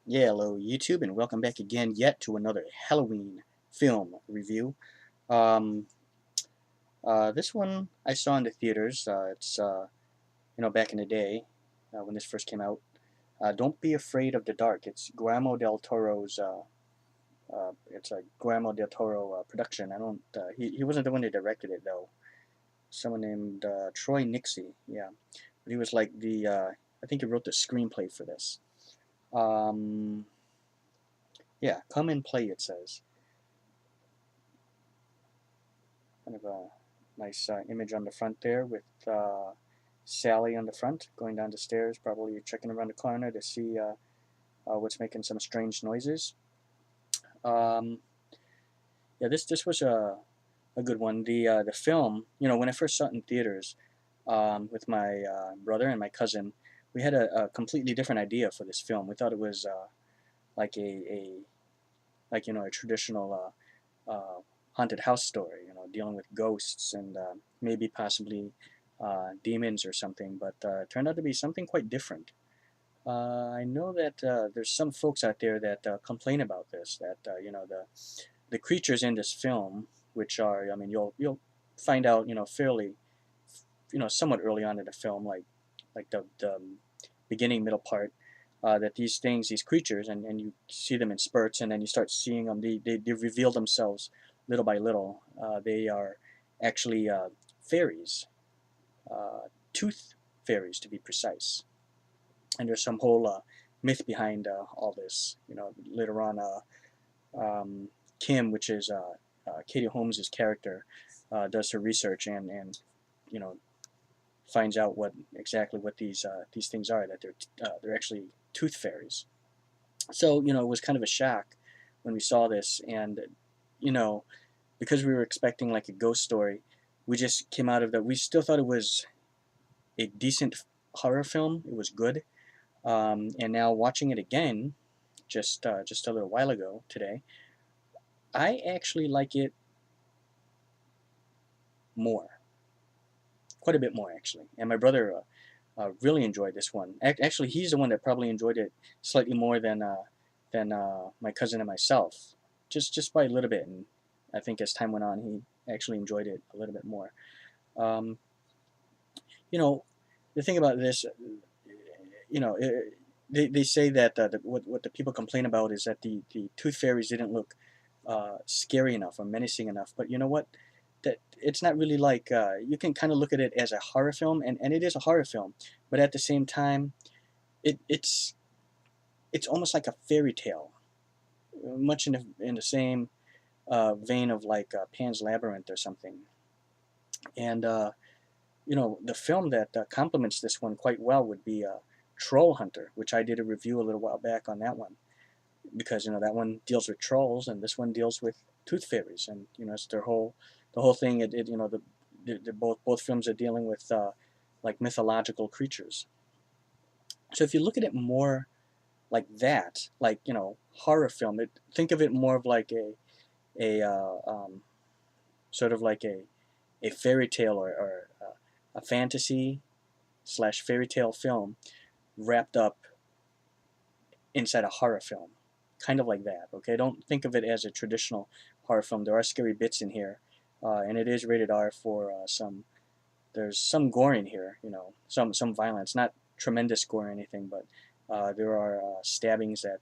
Yeah, hello YouTube, and welcome back again yet to another Halloween film review. Um, this one I saw in the theaters. It's back in the day when this first came out. Don't Be Afraid of the Dark. It's Guillermo del Toro's. It's a Guillermo del Toro production. I don't. He wasn't the one that directed it though. Someone named Troy Nixie. Yeah, but he was like the. I think he wrote the screenplay for this. Um, yeah, come and play. It says. Kind of a nice image on the front there with Sally on the front, going down the stairs, probably checking around the corner to see what's making some strange noises. Um, yeah, this was a good one. The film, when I first saw it in theaters with my brother and my cousin, we had a completely different idea for this film. We thought it was like a like a traditional haunted house story, dealing with ghosts and maybe possibly demons or something, but it turned out to be something quite different. I know that there's some folks out there that complain about this, that the creatures in this film, which are, I mean, you'll find out, fairly, somewhat early on in the film, like the beginning, middle part, that these things, these creatures, and you see them in spurts, and then you start seeing them. They reveal themselves little by little. They are actually fairies, tooth fairies to be precise. And there's some whole myth behind all this. Later on, Kim, which is Katie Holmes's character, does her research and you know finds out exactly what these things are. That they're actually tooth fairies. So it was kind of a shock when we saw this, and you know because we were expecting like a ghost story, we just came out of that. We still thought it was a decent horror film. It was good. And now watching it again, just a little while ago today, I actually like it more, quite a bit more actually. And my brother really enjoyed this one. Actually, he's the one that probably enjoyed it slightly more than my cousin and myself, just by a little bit. And I think as time went on, he actually enjoyed it a little bit more. Um, you know, the thing about this, they say that what the people complain about is that the tooth fairies didn't look scary enough or menacing enough. But you know what? That it's not really like you can kind of look at it as a horror film, and it is a horror film, but at the same time, it's almost like a fairy tale, much in the same vein of like Pan's Labyrinth or something. And the film that complements this one quite well would be Troll Hunter, which I did a review a little while back on that one, because that one deals with trolls and this one deals with tooth fairies, and it's the whole thing. It the both films are dealing with like mythological creatures. So if you look at it more like that, like horror film, think of it more of like a sort of like a fairy tale or a fantasy slash fairy tale film wrapped up inside a horror film, kind of like that. Okay, don't think of it as a traditional horror film. There are scary bits in here, and it is rated R for some. There's some gore in here, some violence, not tremendous gore or anything, but there are stabbings that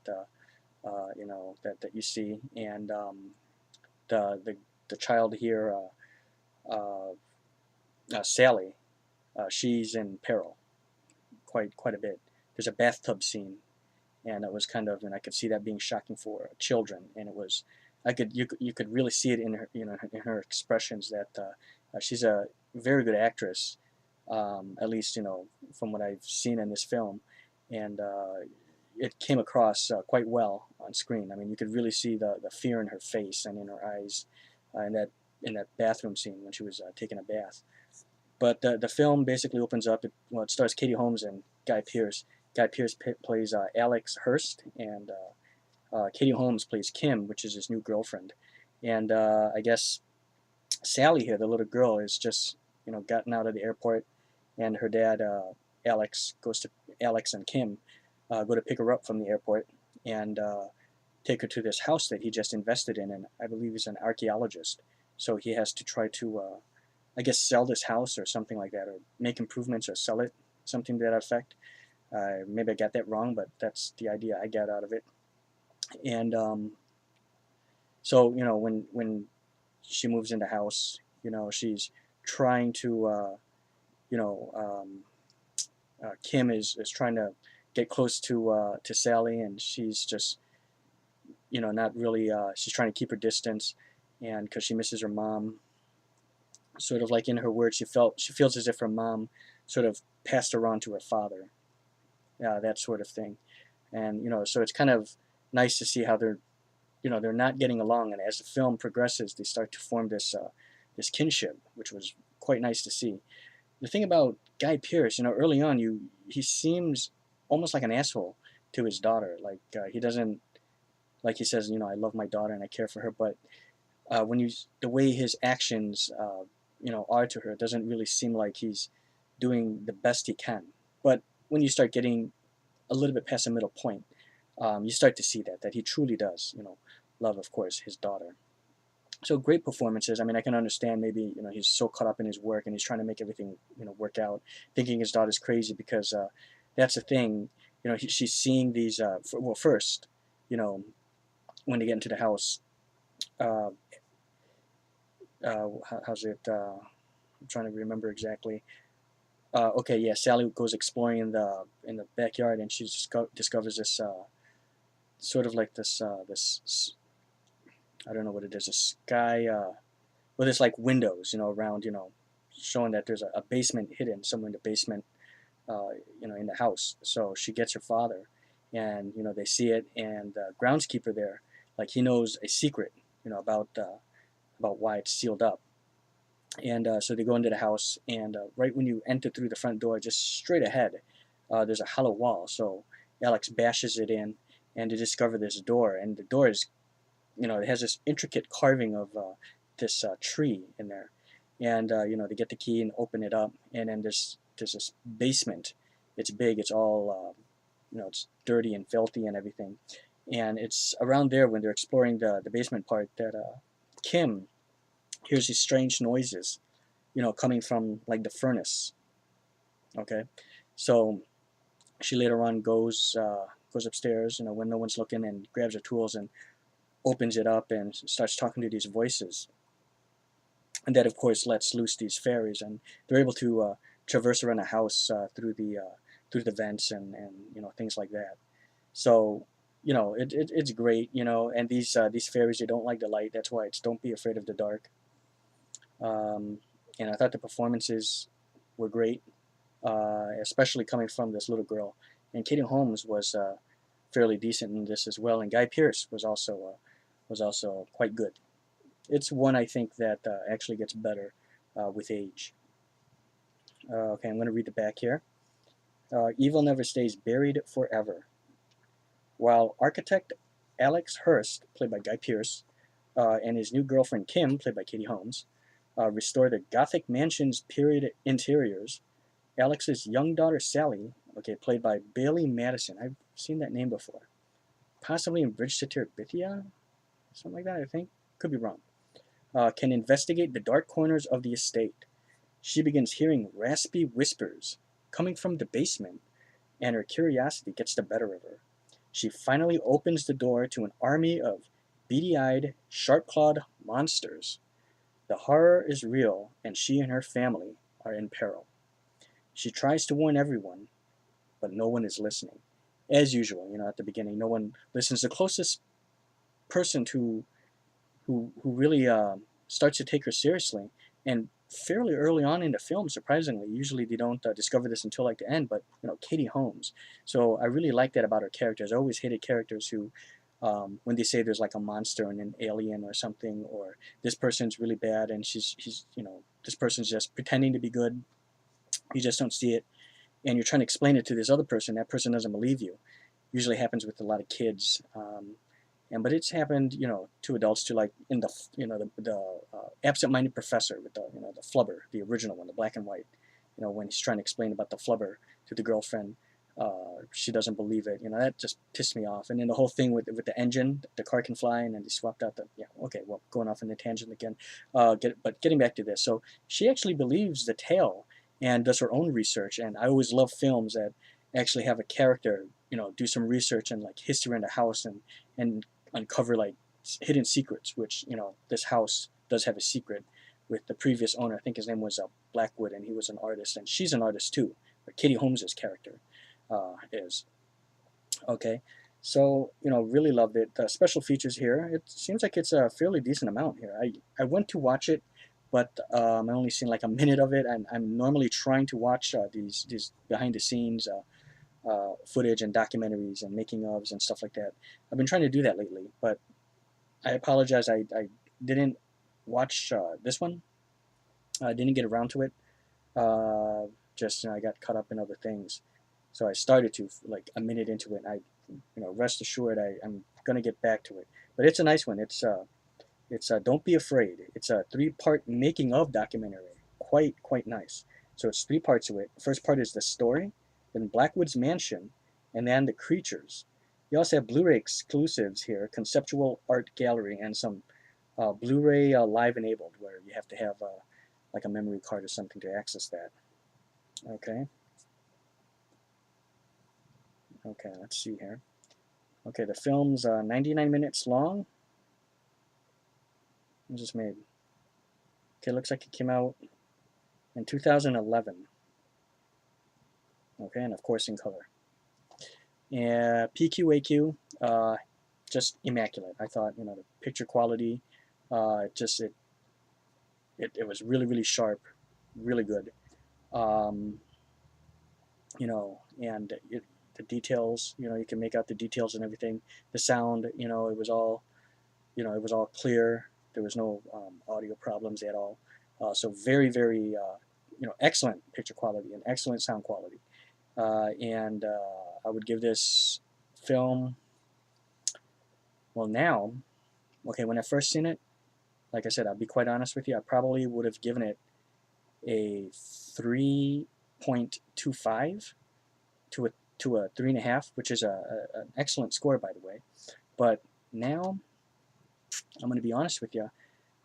you see, and the child here, Sally, she's in peril quite a bit. There's a bathtub scene, and it was kind of, and I could see that being shocking for children, and it was, you could really see it in her, in her expressions that she's a very good actress, at least from what I've seen in this film, and it came across quite well on screen. I mean, you could really see the fear in her face and in her eyes, in that bathroom scene when she was taking a bath. But the film basically opens up. It stars Katie Holmes and Guy Pearce. Guy Pearce plays Alex Hurst, and Katie Holmes plays Kim, which is his new girlfriend. And I guess Sally here, the little girl, is just gotten out of the airport, and her dad Alex and Kim go to pick her up from the airport, and take her to this house that he just invested in, and I believe he's an archaeologist. So he has to try to, I guess, sell this house or something like that, or make improvements or sell it, something to that effect. Maybe I got that wrong, but that's the idea I got out of it. And so, when she moves into house, she's trying to, Kim is trying to get close to Sally, and she's just, not really. She's trying to keep her distance, and because she misses her mom, sort of like in her words, she feels as if her mom sort of passed her on to her father, that sort of thing. And so it's kind of nice to see how they're not getting along, and as the film progresses, they start to form this kinship, which was quite nice to see. The thing about Guy Pearce, early on, he seems almost like an asshole to his daughter. Like he doesn't, like he says, I love my daughter and I care for her, but the way his actions, are to her, it doesn't really seem like he's doing the best he can. But when you start getting a little bit past the middle point, you start to see that he truly does, love, of course, his daughter. So great performances. I mean, I can understand maybe he's so caught up in his work and he's trying to make everything work out, thinking his daughter's crazy because that's the thing. She's seeing these. Well, first, you know, when they get into the house, uh, how's it? I'm trying to remember exactly. Okay, yeah, Sally goes exploring in the backyard and she discovers this sort of like this I don't know what it is, a sky. Well, there's like windows, around, showing that there's a basement hidden somewhere in the basement, in the house. So she gets her father, and they see it, and the groundskeeper there, like he knows a secret, about why it's sealed up. And so they go into the house, and right when you enter through the front door, just straight ahead, there's a hollow wall. So Alex bashes it in, and they discover this door, and the door is, it has this intricate carving of this tree in there, and they get the key and open it up, and then there's this basement. It's big. It's all it's dirty and filthy and everything, and it's around there when they're exploring the basement part that Kim hears these strange noises, coming from like the furnace. Okay, so she later on goes upstairs, when no one's looking, and grabs her tools and opens it up and starts talking to these voices. And that, of course, lets loose these fairies, and they're able to traverse around the house through the vents and things like that. So it's great, and these fairies, they don't like the light. That's why it's don't be afraid of the dark. Um, and I thought the performances were great, especially coming from this little girl. And Katie Holmes was fairly decent in this as well, and Guy Pearce was also quite good. It's one I think that actually gets better with age. Okay, I'm going to read the back here. Evil never stays buried forever. While architect Alex Hurst, played by Guy Pearce, and his new girlfriend Kim, played by Katie Holmes, restore the Gothic mansion's period interiors, Alex's young daughter Sally, okay, played by Bailey Madison. I've seen that name before. Possibly in Bridge to Terabithia? Something like that, I think. Could be wrong. Can investigate the dark corners of the estate. She begins hearing raspy whispers coming from the basement, and her curiosity gets the better of her. She finally opens the door to an army of beady-eyed, sharp-clawed monsters. The horror is real, and she and her family are in peril. She tries to warn everyone, but no one is listening. As usual, at the beginning, no one listens. The closest person who really starts to take her seriously, and fairly early on in the film, surprisingly. Usually they don't discover this until like the end, but Katie Holmes. So I really like that about her characters. I always hated characters who, when they say there's like a monster and an alien or something, or this person's really bad and he's this person's just pretending to be good. You just don't see it, and you're trying to explain it to this other person. That person doesn't believe you. Usually happens with a lot of kids. But it's happened, to adults, to like in the absent-minded professor with the flubber, the original one, the black and white, when he's trying to explain about the flubber to the girlfriend. She doesn't believe it. That just pissed me off. And then the whole thing with the engine, the car can fly, and then they swapped out the, yeah, okay, well, going off in the tangent again. But getting back to this, so she actually believes the tale and does her own research. And I always love films that actually have a character, do some research and like history in the house, and uncover like hidden secrets, which, this house does have a secret with the previous owner. I think his name was Blackwood, and he was an artist, and she's an artist too. Or Katie Holmes's character is. Okay, so really loved it. The special features here, it seems like it's a fairly decent amount here. I went to watch it, but I only seen like a minute of it, and I'm normally trying to watch these behind the scenes footage and documentaries and making ofs and stuff like that. I've been trying to do that lately, but I apologize. I didn't watch this one. I didn't get around to it. Uh, just I got caught up in other things. So I started to like a minute into it. And rest assured, I'm gonna get back to it. But it's a nice one. It's Don't Be Afraid. It's a 3-part making of documentary. Quite nice. So it's 3 parts to it. The first part is the story, then Blackwood's mansion, and then the creatures. You also have Blu-ray exclusives here, conceptual art gallery, and some Blu-ray live enabled, where you have to have like a memory card or something to access that. Okay. Okay, let's see here. Okay, the film's 99 minutes long. It was just made. Okay, looks like it came out in 2011. Okay, and of course in color. Yeah, PQAQ, just immaculate. I thought, the picture quality, it was really sharp, really good. And the details, you can make out the details and everything. The sound, it was all clear. There was no audio problems at all. So very, excellent picture quality and excellent sound quality. And I would give this film, well now, okay, when I first seen it, like I said, I'll be quite honest with you, I probably would have given it a 3.25 to a 3.5, which is an excellent score, by the way. But now, I'm going to be honest with you,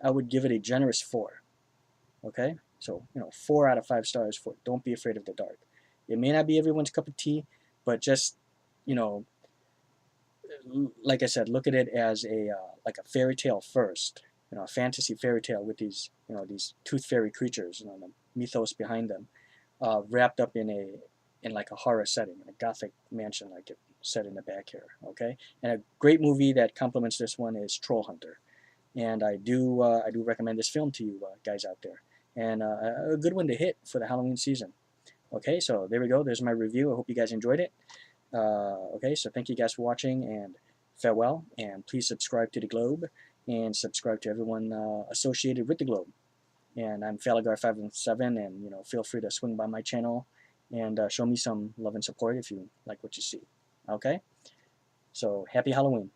I would give it a generous 4. Okay, so 4 out of 5 stars for Don't Be Afraid of the Dark. It may not be everyone's cup of tea, but just like I said, look at it as a like a fairy tale first, a fantasy fairy tale with these these tooth fairy creatures, the mythos behind them, wrapped up in like a horror setting, in a gothic mansion like it said in the back here. Okay, and a great movie that complements this one is Troll Hunter, and I do recommend this film to you guys out there, and a good one to hit for the Halloween season. Okay, so there we go. There's my review. I hope you guys enjoyed it. Okay, so thank you guys for watching, and farewell, and please subscribe to the Globe, and subscribe to everyone associated with the Globe. And I'm Falagar517, and feel free to swing by my channel and show me some love and support if you like what you see. Okay, so happy Halloween.